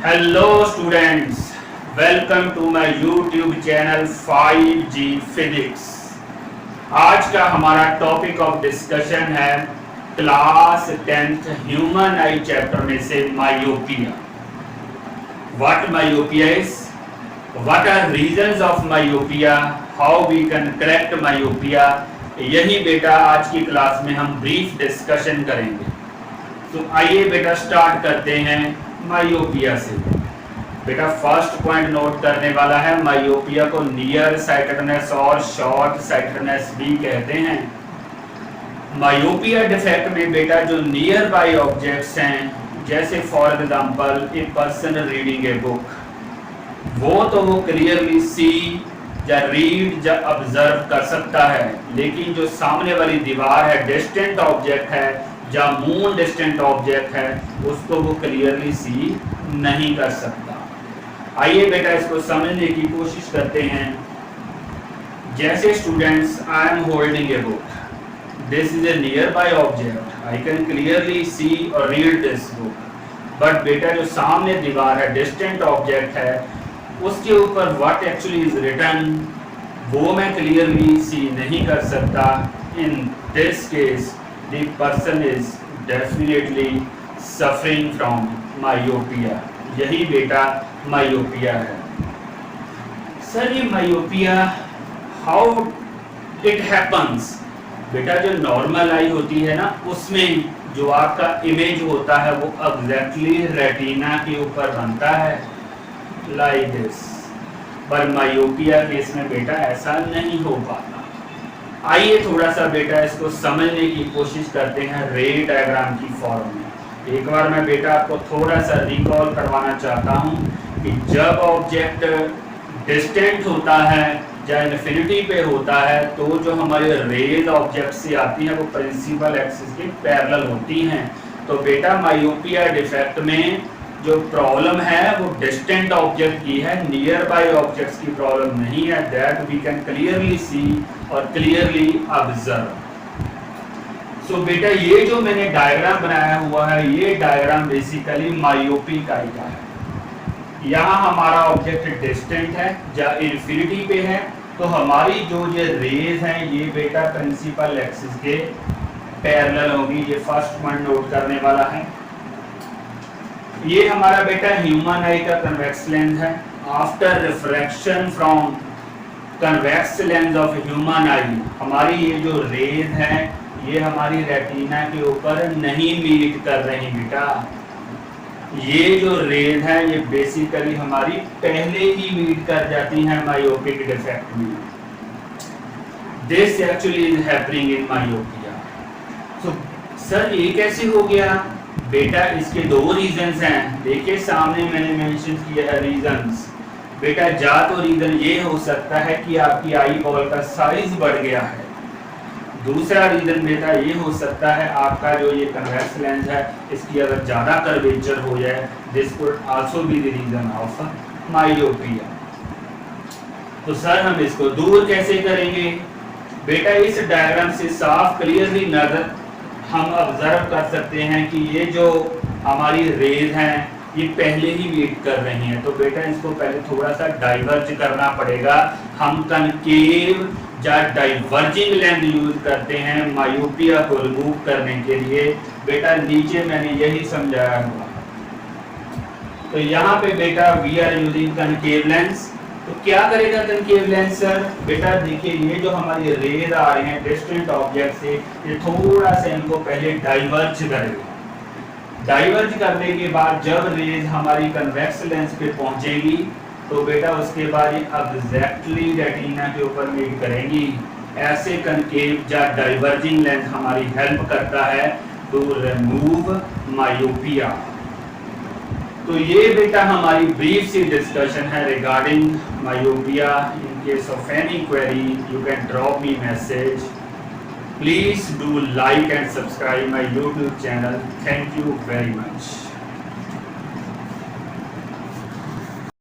Hello students, welcome to my YouTube channel 5G physics. आज का हमारा टॉपिक ऑफ डिस्कशन है class 10th human eye chapter में से myopia. What myopia is, what are reasons of myopia, how we can correct myopia, यही बेटा आज की क्लास में हम ब्रीफ डिस्कशन करेंगे। तो आइए बेटा स्टार्ट करते हैं मायोपिया से। बेटा फर्स्ट पॉइंट नोट करने वाला है, मायोपिया को नियर साइटेडनेस और शॉर्ट साइटेडनेस भी कहते हैं। मायोपिया डिफेक्ट में बेटा जो नियर बाय ऑब्जेक्ट्स हैं, जैसे for example a person reading a book, वो क्लियरली सी या रीड या ऑब्जर्व कर सकता है, लेकिन जो सामने वाली दीवार है, डिस्टेंट ऑब्जेक्ट है या मून डिस्टेंट ऑब्जेक्ट है, उसको वो क्लियरली सी नहीं कर सकता। आइए बेटा इसको समझने की कोशिश करते हैं। जैसे students, I am holding a book, this is a near by object, I can clearly see और रीड दिस बुक, बट बेटा जो सामने दीवार है, डिस्टेंट ऑब्जेक्ट है, उसके ऊपर व्हाट एक्चुअली इज रिटन वो मैं क्लियरली सी नहीं कर सकता। In this case the person is definitely suffering from myopia। यही बेटा मायोपिया है। सर ये मायोपिया हाउ इट हैपन्स? बेटा जो नॉर्मल आई होती है ना, उसमें जो आपका इमेज होता है वो एग्जैक्टली रेटिना के ऊपर बनता है लाइक दिस, पर मायोपिया केस में बेटा ऐसा नहीं हो पाता। आइए थोड़ा सा बेटा इसको समझने की कोशिश करते हैं रे डायग्राम की फॉर्म में। एक बार मैं बेटा आपको थोड़ा सा रिकॉल करवाना चाहता हूं कि जब ऑब्जेक्ट डिस्टेंट होता है या इन्फिनिटी पे होता है, तो जो हमारे रेज ऑब्जेक्ट से आती हैं वो प्रिंसिपल एक्सिस के पैरेलल होती हैं। तो बेटा मायोपिया डिफेक्ट में जो प्रॉब्लम है वो डिस्टेंट ऑब्जेक्ट की है, नियर बाय ऑब्जेक्ट्स की प्रॉब्लम नहीं है। That we can clearly see और क्लियरली ऑब्जर्व। सो बेटा ये जो मैंने डायग्राम बनाया हुआ है, ये डायग्राम बेसिकली मायोपी का ही है। यहाँ हमारा ऑब्जेक्ट डिस्टेंट है या इन्फिनिटी पे है, तो हमारी जो ये रेज हैं ये बेटा प्रिंसिपल एक्सिस के पैरेलल होगी। ये फर्स्ट पॉइंट नोट करने वाला है। ये हमारा बेटा ह्यूमन आई का कन्वेक्स लेंस है। After refraction from convex lens of human आई, हमारी ये जो रेज हैं ये हमारी रेटिना के ऊपर नहीं मीट कर रही बेटा। ये जो रेज हैं ये बेसिकली हमारी पहले ही मीट कर जाती हैं मायोपिक डिफेक्ट में। This actually is happening in myopia. So sir ये कैसे हो गया? बेटा इसके दो रीजंस हैं। देखिए सामने मैंने मेंशन किया है रीजंस। बेटा जा तो रीजन ये हो सकता है कि आपकी आई बॉल का साइज बढ़ गया है। दूसरा रीजन बेटा ये हो सकता है आपका जो ये कन्वेक्स लेंस है इसकी अगर ज्यादा कर्वेचर हो जाए, this could also be the reason of myopia. तो सर हम इसको दूर कैसे करेंगे? बेटा इस डायग्राम से साफ क्लियरली नजर हम ऑब्जर्व कर सकते हैं कि ये जो हमारी रेज हैं ये पहले ही मीट कर रही हैं। तो बेटा इसको पहले थोड़ा सा डाइवर्ज करना पड़ेगा। हम कनकेव या डाइवर्जिंग लेंस यूज करते हैं मायोपिया को रिमूव करने के लिए। बेटा नीचे मैंने यही समझाया हुआ। तो यहाँ पे बेटा we are using concave lens. तो क्या करेगा कनकेव लेंस सर? बेटा देखिए ये जो हमारी रेज आ रही हैं डिस्टेंट ऑब्जेक्ट से, ये थोड़ा सा इनको पहले डाइवर्ज करेगा। डाइवर्ज करने के बाद जब रेज हमारी कन्वेक्स लेंस पे पहुंचेगी तो बेटा उसके बाद ये एग्जैक्टली रेटिना के ऊपर मीट करेंगी। ऐसे कनकेव या डाइवर्जिंग लेंस हमारी हेल्प करता है टू रिमूव मायोपिया। तो ये बेटा हमारी ब्रीफ सी डिस्कशन है regarding myopia. In case of any query you can drop me message. Please do like and subscribe my YouTube channel. Thank you very much.